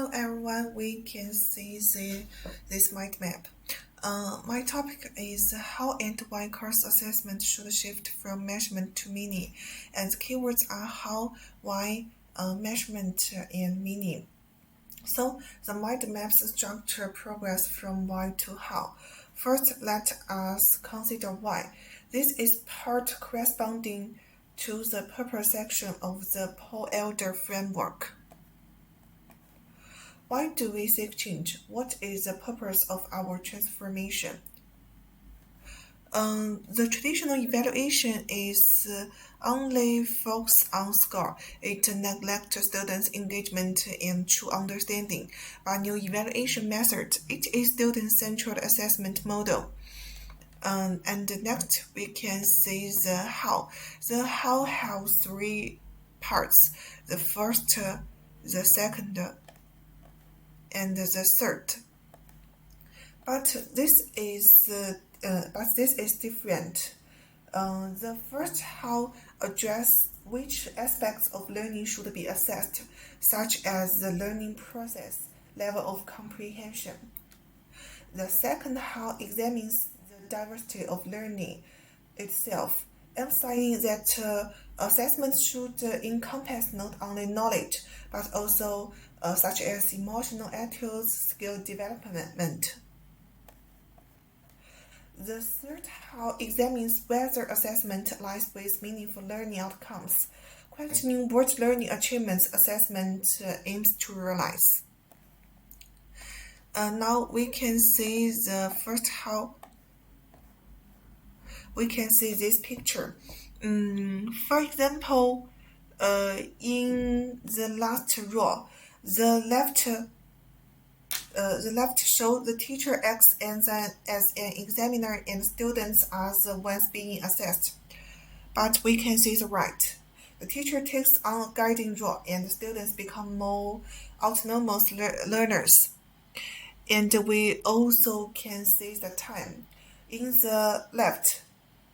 Hello everyone, we can see this mind map. My topic is how and why course assessment should shift from measurement to meaning, and the keywords are how, why, measurement, and meaning. So the mind maps structure progress from why to how. First, let us consider why. This is part corresponding to the purpose section of the Paul Elder framework. Why do we seek change? What is the purpose of our transformation? The traditional evaluation is only focused on score. It neglects students' engagement and true understanding. By new evaluation method, it is student-centered assessment model. And next, we can see the how. The how has three parts. The first, the second, and the third. But this is different. The first how address which aspects of learning should be assessed, such as the learning process, level of comprehension. The second how examines the diversity of learning itself, emphasizing that assessment should encompass not only knowledge, but also such as emotional attitudes, skill development. The third how examines whether assessment aligns with meaningful learning outcomes, questioning what learning achievements assessment aims to realize. Now we can see the first how. We can see this picture. For example, in the last row, the left shows the teacher acts as an examiner and students are the ones being assessed. But we can see the right. The teacher takes on a guiding role and the students become more autonomous learners. And we also can see the time. In the left,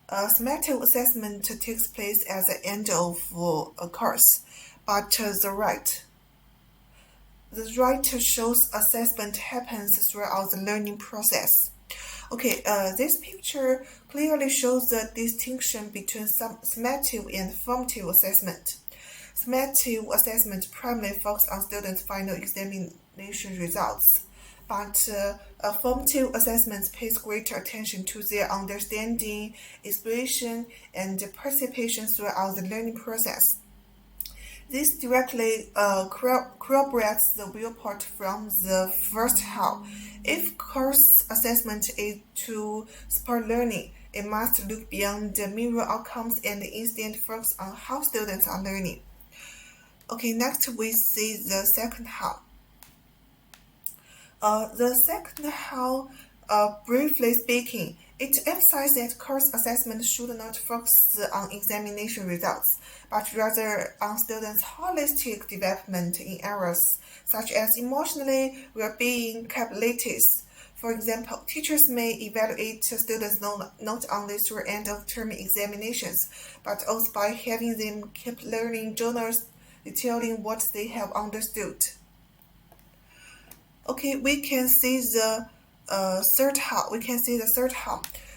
a summative assessment takes place at the end of a course, but the right shows assessment happens throughout the learning process. Okay, this picture clearly shows the distinction between summative and formative assessment. Summative assessment primarily focuses on students' final examination results, but formative assessments pays greater attention to their understanding, expression, and participation throughout the learning process. This directly corroborates the viewpoint from the first how. If course assessment is to support learning, it must look beyond the mirror outcomes and instead focus on how students are learning. Okay, next we see the second how. The second how, briefly speaking, it emphasizes that course assessment should not focus on examination results, but rather on students' holistic development in areas such as emotionally well-being capabilities. For example, teachers may evaluate students not only through end-of-term examinations, but also by having them keep learning journals detailing what they have understood. Okay, we can see the third how.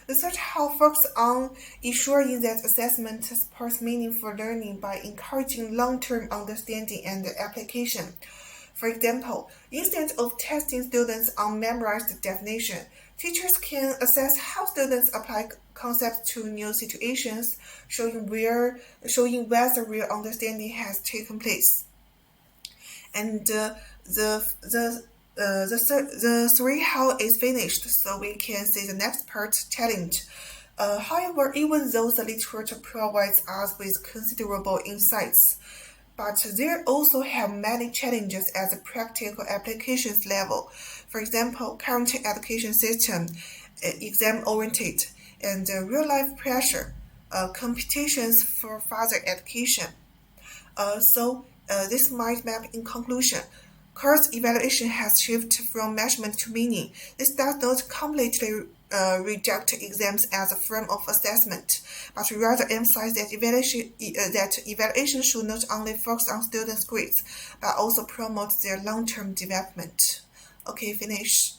The third how focuses on ensuring that assessment supports meaningful learning by encouraging long-term understanding and application. For example, instead of testing students on memorized definition, teachers can assess how students apply concepts to new situations, showing whether real understanding has taken place. And the three how is finished, so we can see the next part, challenge. However, even though the literature provides us with considerable insights, but there also have many challenges at the practical applications level. For example, current education system, exam-oriented, and real-life pressure, competitions for further education. So this mind map in conclusion. Course evaluation has shifted from measurement to meaning. This does not completely reject exams as a form of assessment, but rather emphasize that evaluation should not only focus on students' grades, but also promote their long-term development. Okay, finish.